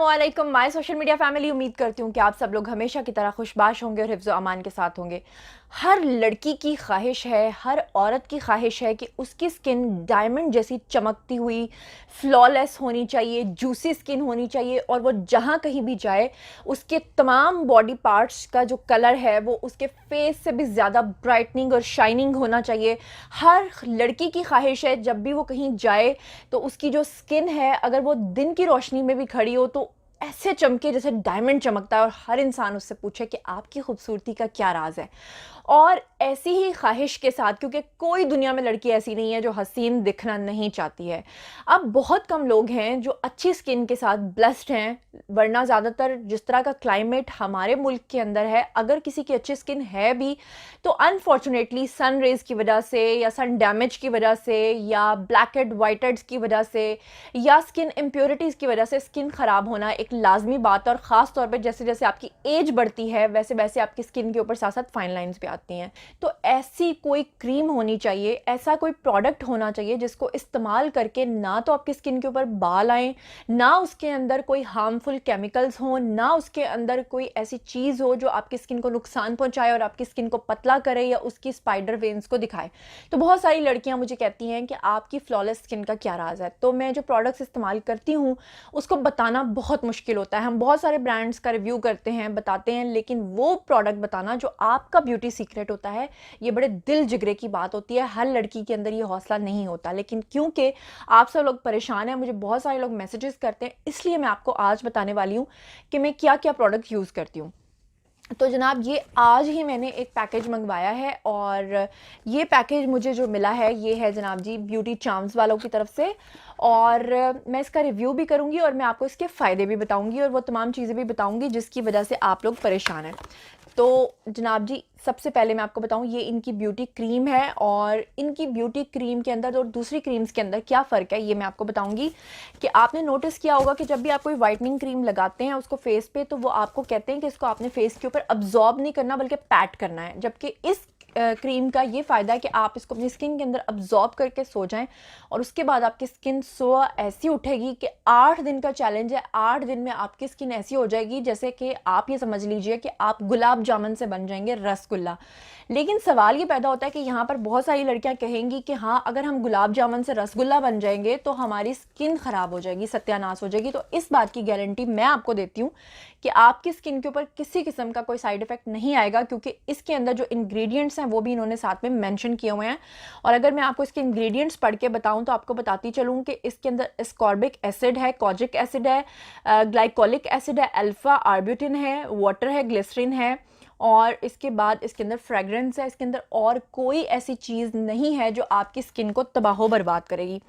अस्सलामुअलैकुम my social media family. उम्मीद करती हूँ कि आप सब लोग हमेशा की तरह खुशबाश होंगे और हिफ्ज़ अमान के साथ होंगे। हर लड़की की ख्वाहिश है, हर औरत की ख्वाहिश है कि उसकी स्किन डायमंड जैसी चमकती हुई, फ्लॉलेस होनी चाहिए, जूसी स्किन होनी चाहिए और वो जहाँ कहीं भी जाए उसके तमाम बॉडी पार्ट्स का जो कलर है वो उसके फेस से भी ज़्यादा ब्राइटनिंग और शाइनिंग होना चाहिए। हर लड़की की ख्वाहिश है जब भी वो कहीं जाए तो उसकी जो स्किन है अगर वो दिन की रोशनी में भी खड़ी हो तो ऐसे चमके जैसे डायमंड चमकता है और हर इंसान उससे पूछे कि आपकी खूबसूरती का क्या राज है। और ऐसी ही ख्वाहिश के साथ, क्योंकि कोई दुनिया में लड़की ऐसी नहीं है जो हसीन दिखना नहीं चाहती है। अब बहुत कम लोग हैं जो अच्छी स्किन के साथ ब्लेस्ड हैं, वरना ज़्यादातर जिस तरह का क्लाइमेट हमारे मुल्क के अंदर है, अगर किसी की अच्छी स्किन है भी तो अनफॉर्चुनेटली सन रेज की वजह से या सन डैमेज की वजह से या ब्लैक हेड वाइट हेड्स की वजह से या स्किन इम्प्योरिटीज़ की वजह से स्किन ख़राब होना एक लाजमी बात है। और ख़ास तौर पे जैसे जैसे आपकी एज बढ़ती है वैसे वैसे आपकी स्किन के ऊपर साथ साथ फाइन लाइंस भी आती हैं। तो ऐसी कोई क्रीम होनी चाहिए, ऐसा कोई प्रोडक्ट होना चाहिए जिसको इस्तेमाल करके ना तो आपकी स्किन के ऊपर बाल आएँ, ना उसके अंदर कोई हार्मफुल केमिकल्स हों, ना उसके अंदर कोई ऐसी चीज़ हो जो आपकी स्किन को नुकसान पहुंचाए और आपकी स्किन को पतला करे या उसकी स्पाइडर वेन्स को दिखाए। तो बहुत सारी लड़कियां मुझे कहती हैं कि आपकी फ्लॉलेस स्किन का क्या राज है। तो मैं जो प्रोडक्ट्स इस्तेमाल करती हूँ उसको बताना बहुत मुश्किल होता है। हम बहुत सारे ब्रांड्स का रिव्यू करते हैं, बताते हैं, लेकिन वो प्रोडक्ट बताना जो आपका ब्यूटी सीक्रेट होता है ये बड़े दिल जिगरे की बात होती है। हर लड़की के अंदर ये हौसला नहीं होता, लेकिन क्योंकि आप सब लोग परेशान हैं, मुझे बहुत सारे लोग मैसेजेस करते हैं, इसलिए मैं आपको आज बताने वाली हूँ कि मैं क्या क्या प्रोडक्ट यूज़ करती हूँ। तो जनाब ये आज ही मैंने एक पैकेज मंगवाया है और ये पैकेज मुझे जो मिला है ये है जनाब जी ब्यूटी चार्म्स वालों की तरफ से। और मैं इसका रिव्यू भी करूँगी और मैं आपको इसके फ़ायदे भी बताऊँगी और वो तमाम चीज़ें भी बताऊँगी जिसकी वजह से आप लोग परेशान हैं। तो जनाब जी सबसे पहले मैं आपको बताऊं ये इनकी ब्यूटी क्रीम है और इनकी ब्यूटी क्रीम के अंदर और दूसरी क्रीम्स के अंदर क्या फ़र्क है ये मैं आपको बताऊंगी। कि आपने नोटिस किया होगा कि जब भी आप कोई वाइटनिंग क्रीम लगाते हैं उसको फेस पे तो वो आपको कहते हैं कि इसको आपने फेस के ऊपर अब्जॉर्ब नहीं करना बल्कि पैट करना है, जबकि इस क्रीम का ये फ़ायदा है कि आप इसको अपनी स्किन के अंदर अब्जॉर्ब करके सो जाएं और उसके बाद आपकी स्किन सुबह ऐसी उठेगी कि 8 दिन का चैलेंज है, 8 दिन में आपकी स्किन ऐसी हो जाएगी जैसे कि आप ये समझ लीजिए कि आप गुलाब जामुन से बन जाएंगे रसगुल्ला। लेकिन सवाल ये पैदा होता है कि यहाँ पर बहुत सारी लड़कियाँ कहेंगी कि हाँ अगर हम गुलाब जामुन से रसगुल्ला बन जाएंगे तो हमारी स्किन ख़राब हो जाएगी, सत्यानाश हो जाएगी। तो इस बात की गारंटी मैं आपको देती हूँ कि आपकी स्किन के ऊपर किसी किस्म का कोई साइड इफेक्ट नहीं आएगा, क्योंकि इसके अंदर जो इंग्रेडिएंट्स हैं वो भी इन्होंने साथ में मेंशन किए हुए हैं। और अगर मैं आपको इसके इंग्रेडिएंट्स पढ़ के बताऊं तो आपको बताती चलूं कि इसके अंदर एस्कॉर्बिक एसिड है, कॉजिक एसिड है, ग्लाइकोलिक एसिड है, अल्फा आर्ब्यूटिन है, वाटर है, ग्लिसरीन है और इसके बाद इसके अंदर फ्रेग्रेंस है। इसके अंदर और कोई ऐसी चीज़ नहीं है जो आपकी स्किन को तबाह बर्बाद करेगी।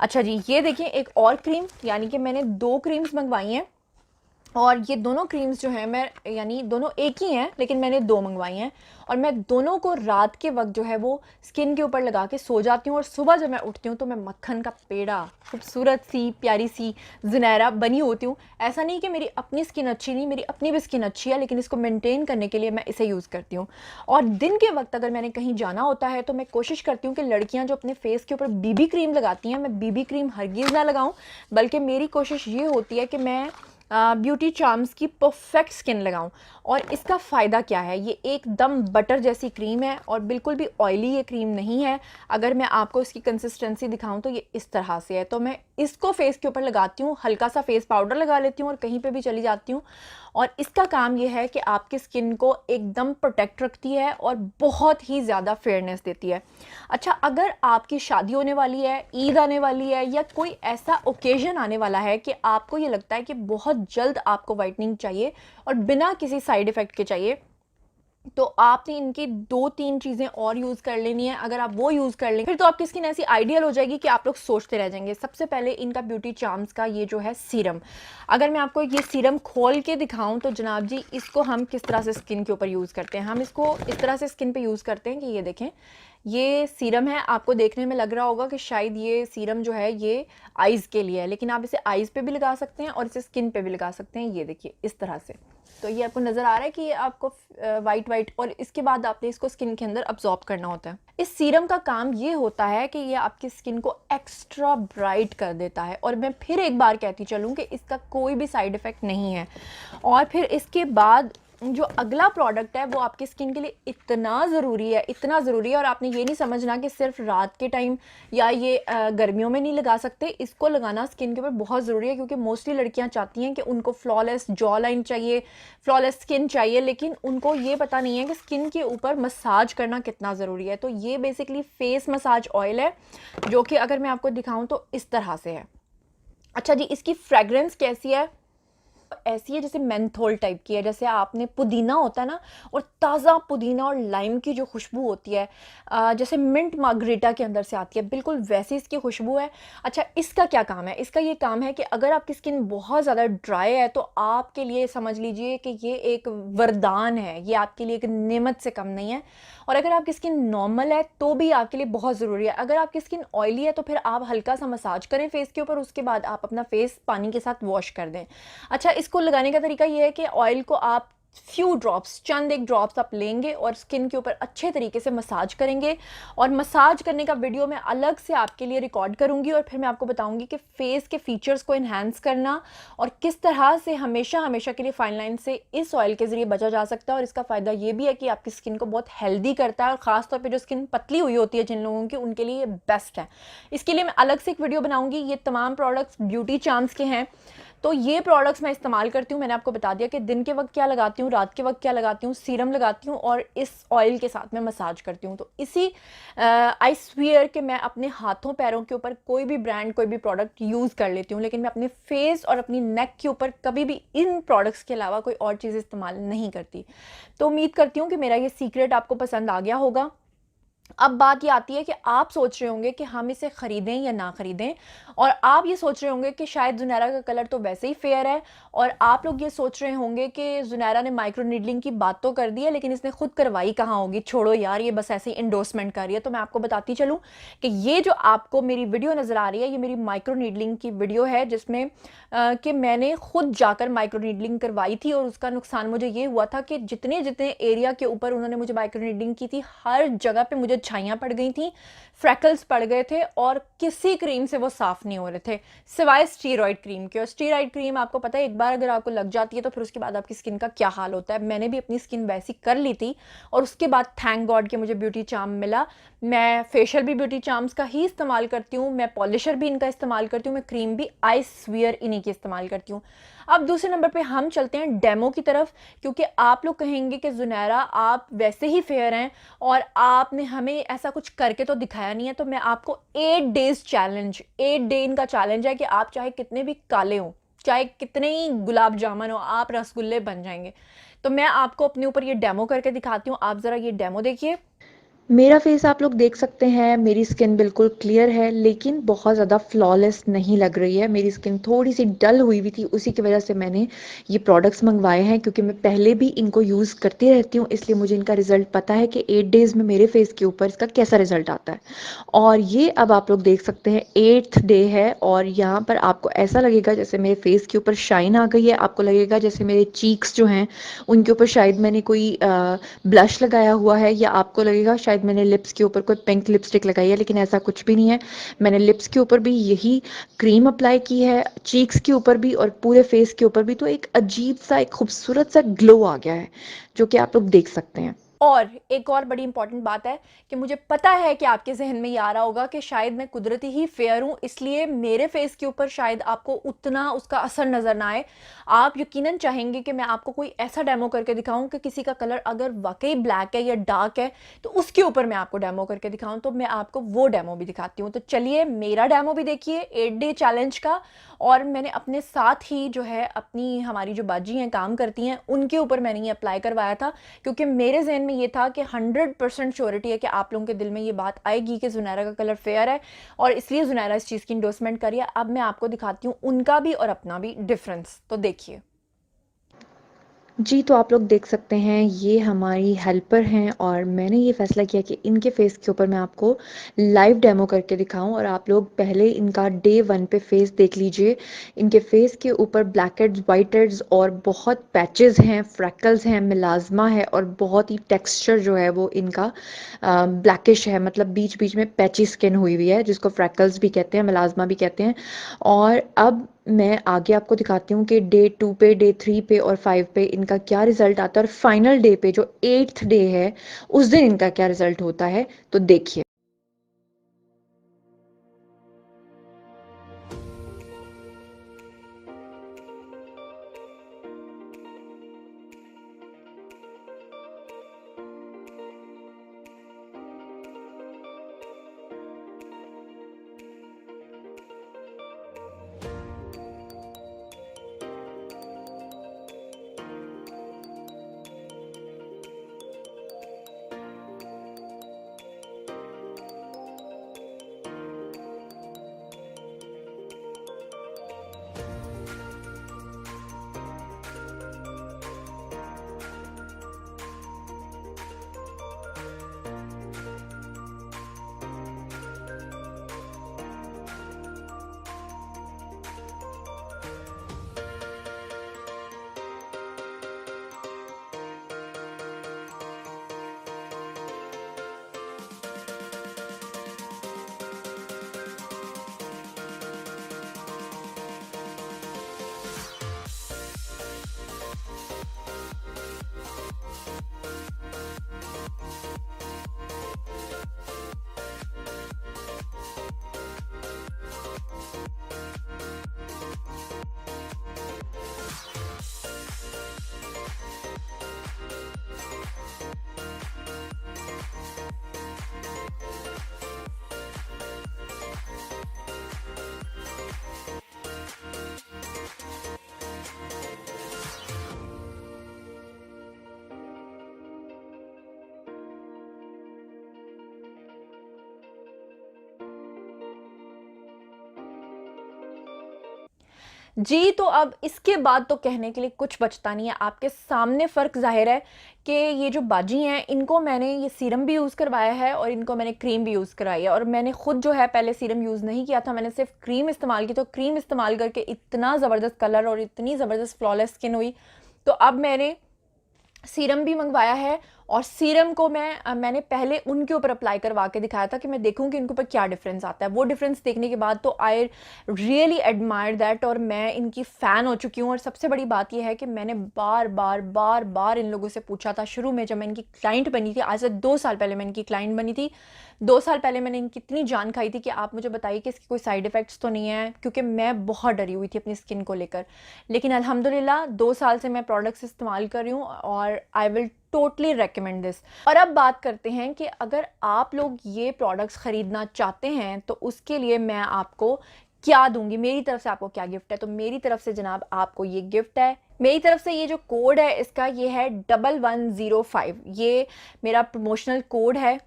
अच्छा जी, ये देखिए एक और क्रीम, यानी कि मैंने 2 क्रीम्स मंगवाई हैं और ये दोनों क्रीम्स जो हैं मैं यानी दोनों एक ही हैं लेकिन मैंने 2 मंगवाई हैं और मैं दोनों को रात के वक्त जो है वो स्किन के ऊपर लगा के सो जाती हूँ और सुबह जब मैं उठती हूँ तो मैं मक्खन का पेड़ा, खूबसूरत सी, प्यारी सी, ज़ुनैरा बनी होती हूँ। ऐसा नहीं कि मेरी अपनी स्किन अच्छी नहीं, मेरी अपनी भी स्किन अच्छी है, लेकिन इसको मेंटेन करने के लिए मैं इसे यूज़ करती हूँ। और दिन के वक्त अगर मैंने कहीं जाना होता है तो मैं कोशिश करती हूँ कि लड़कियाँ जो अपने फेस के ऊपर बीबी क्रीम लगाती हैं, मैं बीबी क्रीम हरगिज़ ना लगाऊँ, बल्कि मेरी कोशिश ये होती है कि मैं ब्यूटी चार्म्स की परफेक्ट स्किन लगाऊं। और इसका फ़ायदा क्या है, ये एकदम बटर जैसी क्रीम है और बिल्कुल भी ऑयली ये क्रीम नहीं है। अगर मैं आपको इसकी कंसिस्टेंसी दिखाऊं तो ये इस तरह से है। तो मैं इसको फेस के ऊपर लगाती हूँ, हल्का सा फेस पाउडर लगा लेती हूँ और कहीं पे भी चली जाती हूँ और इसका काम ये है कि आपकी स्किन को एकदम प्रोटेक्ट रखती है और बहुत ही ज़्यादा फेयरनेस देती है। अच्छा, अगर आपकी शादी होने वाली है, ईद आने वाली है या कोई ऐसा ओकेजन आने वाला है कि आपको ये लगता है कि बहुत जल्द आपको वाइटनिंग चाहिए और बिना किसी साइड इफ़ेक्ट के चाहिए, तो आपने इनकी 2-3 चीज़ें और यूज़ कर लेनी है। अगर आप वो यूज़ कर लें फिर तो आपकी स्किन ऐसी आइडियल हो जाएगी कि आप लोग सोचते रह जाएंगे। सबसे पहले इनका ब्यूटी चार्म्स का ये जो है सीरम, अगर मैं आपको ये सीरम खोल के दिखाऊं तो जनाब जी इसको हम किस तरह से स्किन के ऊपर यूज़ करते हैं। हम इसको इस तरह से स्किन पे यूज़ करते हैं कि ये देखें, ये सीरम है, आपको देखने में लग रहा होगा कि शायद ये सीरम जो है ये आइज़ के लिए है, लेकिन आप इसे आइज़ पे भी लगा सकते हैं और इसे स्किन पे भी लगा सकते हैं। ये देखिए इस तरह से। तो ये आपको नज़र आ रहा है कि ये आपको वाइट वाइट, और इसके बाद आपने इसको स्किन के अंदर अब्जॉर्ब करना होता है। इस सीरम का काम ये होता है कि ये आपकी स्किन को एक्स्ट्रा ब्राइट कर देता है, और मैं फिर एक बार कहती चलूँ कि इसका कोई भी साइड इफ़ेक्ट नहीं है। और फिर इसके बाद जो अगला प्रोडक्ट है वो आपकी स्किन के लिए इतना ज़रूरी है, इतना ज़रूरी है, और आपने ये नहीं समझना कि सिर्फ रात के टाइम या ये गर्मियों में नहीं लगा सकते। इसको लगाना स्किन के ऊपर बहुत ज़रूरी है, क्योंकि मोस्टली लड़कियां चाहती हैं कि उनको फ्लॉलेस जॉ लाइन चाहिए, फ्लॉलेस स्किन चाहिए, लेकिन उनको ये पता नहीं है कि स्किन के ऊपर मसाज करना कितना ज़रूरी है। तो ये बेसिकली फेस मसाज ऑयल है, जो कि अगर मैं आपको दिखाऊँ तो इस तरह से है। अच्छा जी, इसकी फ्रेगरेंस कैसी है? ऐसी है जैसे मेंथोल टाइप की है, जैसे आपने पुदीना होता है ना, और ताज़ा पुदीना और लाइम की जो खुशबू होती है, जैसे मिंट मार्गरीटा के अंदर से आती है, बिल्कुल वैसी इसकी खुशबू है। अच्छा, इसका क्या काम है? इसका ये काम है कि अगर आपकी स्किन बहुत ज़्यादा ड्राई है तो आपके लिए समझ लीजिए कि ये एक वरदान है, ये आपके लिए एक नेमत से कम नहीं है। और अगर आपकी स्किन नॉर्मल है तो भी आपके लिए बहुत ज़रूरी है। अगर आपकी स्किन ऑयली है तो फिर आप हल्का सा मसाज करें फेस के ऊपर, उसके बाद आप अपना फेस पानी के साथ वॉश कर दें। अच्छा, इसको लगाने का तरीका ये है कि ऑयल को आप फ्यू ड्रॉप्स, चंद एक ड्रॉप्स आप लेंगे और स्किन के ऊपर अच्छे तरीके से मसाज करेंगे। और मसाज करने का वीडियो मैं अलग से आपके लिए रिकॉर्ड करूंगी, और फिर मैं आपको बताऊंगी कि फेस के फीचर्स को इन्हांस करना और किस तरह से हमेशा हमेशा के लिए फाइन लाइन से इस ऑयल के ज़रिए बचा जा सकता है। और इसका फ़ायदा ये भी है कि आपकी स्किन को बहुत हेल्दी करता है, और ख़ासतौर पर जो स्किन पतली हुई होती है जिन लोगों की, उनके लिए ये बेस्ट है। इसके लिए मैं अलग से एक वीडियो बनाऊंगी। ये तमाम प्रोडक्ट्स ब्यूटी चार्म्स के हैं। तो ये प्रोडक्ट्स मैं इस्तेमाल करती हूँ। मैंने आपको बता दिया कि दिन के वक्त क्या लगाती हूँ, रात के वक्त क्या लगाती हूँ, सीरम लगाती हूँ और इस ऑयल के साथ मैं मसाज करती हूँ। तो इसी आई स्वीयर के मैं अपने हाथों पैरों के ऊपर कोई भी ब्रांड, कोई भी प्रोडक्ट यूज़ कर लेती हूँ, लेकिन मैं अपने फेस और अपनी नेक के ऊपर कभी भी इन प्रोडक्ट्स के अलावा कोई और चीज़ इस्तेमाल नहीं करती। तो उम्मीद करती हूँ कि मेरा ये सीक्रेट आपको पसंद आ गया होगा। अब बात ये आती है कि आप सोच रहे होंगे कि हम इसे खरीदें या ना खरीदें, और आप ये सोच रहे होंगे कि शायद ज़ुनैरा का कलर तो वैसे ही फेयर है, और आप लोग ये सोच रहे होंगे कि ज़ुनैरा ने माइक्रो नीडलिंग की बात तो कर दी है, लेकिन इसने खुद करवाई कहाँ होगी, छोड़ो यार, ये बस ऐसे ही इंडोर्समेंट कर रही है। तो मैं आपको बताती चलूँ कि ये जो आपको मेरी वीडियो नज़र आ रही है, ये मेरी माइक्रो नीडलिंग की वीडियो है, जिसमें कि मैंने खुद जाकर माइक्रो नीडलिंग करवाई थी, और उसका नुकसान मुझे ये हुआ था कि जितने जितने एरिया के ऊपर उन्होंने मुझे माइक्रो नीडलिंग की थी, हर जगह पे मुझे छाइयाँ पड़ गई थी, फ्रैकल्स पड़ गए थे, और किसी क्रीम से वो साफ़ नहीं हो रहे थे सिवाय स्टीरॉयड क्रीम के। और स्टीरॉयड क्रीम आपको पता है, एक बार अगर आपको लग जाती है तो फिर उसके बाद आपकी स्किन का क्या हाल होता है। मैंने भी अपनी स्किन वैसी कर ली थी, और उसके बाद थैंक गॉड कि मुझे ब्यूटी चार्म मिला। मैं फेशियल भी ब्यूटी चार्म्स का ही इस्तेमाल करती हूँ, मैं पॉलिशर भी इनका इस्तेमाल करती हूँ, मैं क्रीम भी आई स्वीयर इन्हीं की इस्तेमाल करती हूँ। अब दूसरे नंबर पे हम चलते हैं डेमो की तरफ, क्योंकि आप लोग कहेंगे कि ज़ुनैरा आप वैसे ही फेयर हैं और आपने हमें ऐसा कुछ करके तो दिखाया नहीं है। तो मैं आपको 8 डेज चैलेंज, 8 डे इनका चैलेंज है कि आप चाहे कितने भी काले हों, चाहे कितने ही गुलाब जामुन हो, आप रसगुल्ले बन जाएंगे। तो मैं आपको अपने ऊपर ये डेमो करके दिखाती हूँ। आप ज़रा ये डेमो देखिए। मेरा फेस आप लोग देख सकते हैं, मेरी स्किन बिल्कुल क्लियर है, लेकिन बहुत ज़्यादा फ्लॉलेस नहीं लग रही है। मेरी स्किन थोड़ी सी डल हुई हुई थी, उसी की वजह से मैंने ये प्रोडक्ट्स मंगवाए हैं, क्योंकि मैं पहले भी इनको यूज़ करती रहती हूँ, इसलिए मुझे इनका रिजल्ट पता है कि 8 डेज़ में मेरे फेस के ऊपर इसका कैसा रिजल्ट आता है। और ये अब आप लोग देख सकते हैं 8th डे है, और यहाँ पर आपको ऐसा लगेगा जैसे मेरे फेस के ऊपर शाइन आ गई है। आपको लगेगा जैसे मेरे चीक्स जो हैं उनके ऊपर शायद मैंने कोई ब्लश लगाया हुआ है, या आपको लगेगा शायद मैंने लिप्स के ऊपर कोई पिंक लिपस्टिक लगाई है, लेकिन ऐसा कुछ भी नहीं है। मैंने लिप्स के ऊपर भी यही क्रीम अप्लाई की है, चीक्स के ऊपर भी और पूरे फेस के ऊपर भी। तो एक अजीब सा, एक खूबसूरत सा ग्लो आ गया है, जो कि आप लोग देख सकते हैं। और एक और बड़ी इंपॉर्टेंट बात है कि मुझे पता है कि आपके जहन में ये आ रहा होगा कि शायद मैं कुदरती ही फेयर हूँ, इसलिए मेरे फेस के ऊपर शायद आपको उतना उसका असर नज़र ना आए। आप यकीनन चाहेंगे कि मैं आपको कोई ऐसा डेमो करके दिखाऊं कि किसी का कलर अगर वाकई ब्लैक है या डार्क है तो उसके ऊपर मैं आपको डेमो करके दिखाऊं। तो मैं आपको वो डेमो भी दिखाती हूँ। तो चलिए मेरा डेमो भी देखिए 8 डे चैलेंज का। और मैंने अपने साथ ही जो है अपनी, हमारी जो बाजी हैं काम करती हैं, उनके ऊपर मैंने ये अप्लाई करवाया था, क्योंकि मेरे जहन में ये था कि 100% श्योरिटी है कि आप लोगों के दिल में ये बात आएगी कि ज़ुनैरा का कलर फेयर है, और इसलिए ज़ुनैरा इस चीज़ की इंडोर्समेंट करी है। अब मैं आपको दिखाती हूँ उनका भी और अपना भी डिफरेंस। तो देखिए। जी, तो आप लोग देख सकते हैं ये हमारी हेल्पर हैं और मैंने ये फ़ैसला किया कि इनके फ़ेस के ऊपर मैं आपको लाइव डेमो करके दिखाऊँ और आप लोग पहले इनका डे 1 पे फ़ेस देख लीजिए। इनके फ़ेस के ऊपर ब्लैक हेड्स, व्हाइट हेड्स और बहुत पैचेज़ हैं, फ्रैकल्स हैं, मेलाज़्मा है और बहुत ही टेक्सचर जो है वो इनका ब्लैकिश है, मतलब बीच-बीच में पैची स्किन हुई हुई है जिसको फ्रैकल्स भी कहते हैं, मेलाज़्मा भी कहते हैं। और अब मैं आगे आपको दिखाती हूँ कि डे 2 पे, डे 3 पे और 5 पे इनका क्या रिज़ल्ट आता है और फाइनल डे पे जो 8th डे है, उस दिन इनका क्या रिज़ल्ट होता है, तो देखिए। जी, तो अब इसके बाद तो कहने के लिए कुछ बचता नहीं है। आपके सामने फ़र्क ज़ाहिर है कि ये जो बाजी हैं, इनको मैंने ये सीरम भी यूज़ करवाया है और इनको मैंने क्रीम भी यूज़ कराई है और मैंने खुद जो है पहले सीरम यूज़ नहीं किया था, मैंने सिर्फ़ क्रीम इस्तेमाल की। तो क्रीम इस्तेमाल करके इतना ज़बरदस्त कलर और इतनी ज़बरदस्त फ्लॉलेस स्किन हुई। तो अब मैंने सीरम भी मंगवाया है और सीरम को मैंने पहले उनके ऊपर अप्लाई करवा के दिखाया था कि मैं देखूँ कि इनके ऊपर क्या डिफरेंस आता है। वो डिफरेंस देखने के बाद तो आई रियली एडमायर दैट और मैं इनकी फ़ैन हो चुकी हूँ। और सबसे बड़ी बात ये है कि मैंने बार-बार इन लोगों से पूछा था शुरू में जब मैं इनकी क्लाइंट बनी थी, आज से 2 साल पहले मैं इनकी क्लाइंट बनी थी। 2 साल पहले मैंने इनकी इतनी जान खाई थी कि आप मुझे बताइए कि इसके कोई साइड इफ़ेक्ट्स तो नहीं है, क्योंकि मैं बहुत डरी हुई थी अपनी स्किन को लेकर। लेकिन अल्हम्दुलिल्लाह 2 साल से मैं प्रोडक्ट्स इस्तेमाल कर रही हूँ और I will totally recommend this. और अब बात करते हैं कि अगर आप लोग ये प्रोडक्ट्स ख़रीदना चाहते हैं तो उसके लिए मैं आपको क्या दूंगी, मेरी तरफ से आपको क्या गिफ्ट है। तो मेरी तरफ से जनाब आपको ये गिफ्ट है। मेरी तरफ से ये जो कोड है इसका ये है 1105। ये मेरा प्रमोशनल कोड है।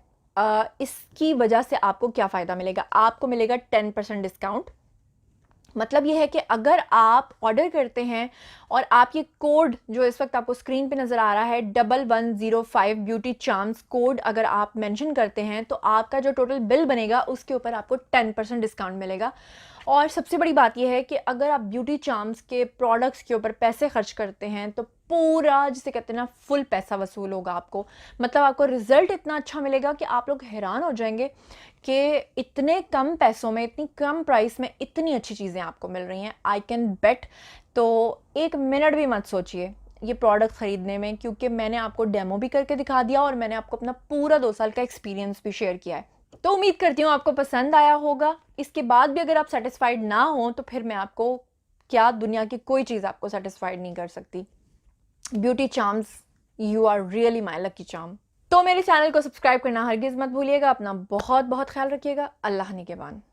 इसकी वजह से आपको क्या फ़ायदा मिलेगा, आपको मिलेगा 10% डिस्काउंट। मतलब ये है कि अगर आप ऑर्डर करते हैं और आप ये कोड जो इस वक्त आपको स्क्रीन पे नज़र आ रहा है 1105 ब्यूटी चार्म्स कोड अगर आप मेंशन करते हैं तो आपका जो टोटल बिल बनेगा उसके ऊपर आपको 10% डिस्काउंट मिलेगा। और सबसे बड़ी बात यह है कि अगर आप ब्यूटी चार्म्स के प्रोडक्ट्स के ऊपर पैसे खर्च करते हैं तो पूरा जिसे कहते हैं ना फुल पैसा वसूल होगा आपको। मतलब आपको रिजल्ट इतना अच्छा मिलेगा कि आप लोग हैरान हो जाएंगे कि इतने कम पैसों में, इतनी कम प्राइस में इतनी अच्छी चीज़ें आपको मिल रही हैं। I can bet. तो एक मिनट भी मत सोचिए ये प्रोडक्ट ख़रीदने में, क्योंकि मैंने आपको डेमो भी करके दिखा दिया और मैंने आपको अपना पूरा 2 साल का एक्सपीरियंस भी शेयर किया है। तो उम्मीद करती हूँ आपको पसंद आया होगा। इसके बाद भी अगर आप सेटिस्फाइड ना हो तो फिर मैं आपको क्या, दुनिया की कोई चीज़ आपको सेटिस्फाइड नहीं कर सकती। Beauty charms, you are really my lucky charm. तो मेरे चैनल को सब्सक्राइब करना हरगिज़ मत भूलिएगा। अपना बहुत बहुत ख्याल रखिएगा। अल्लाह निगहबान।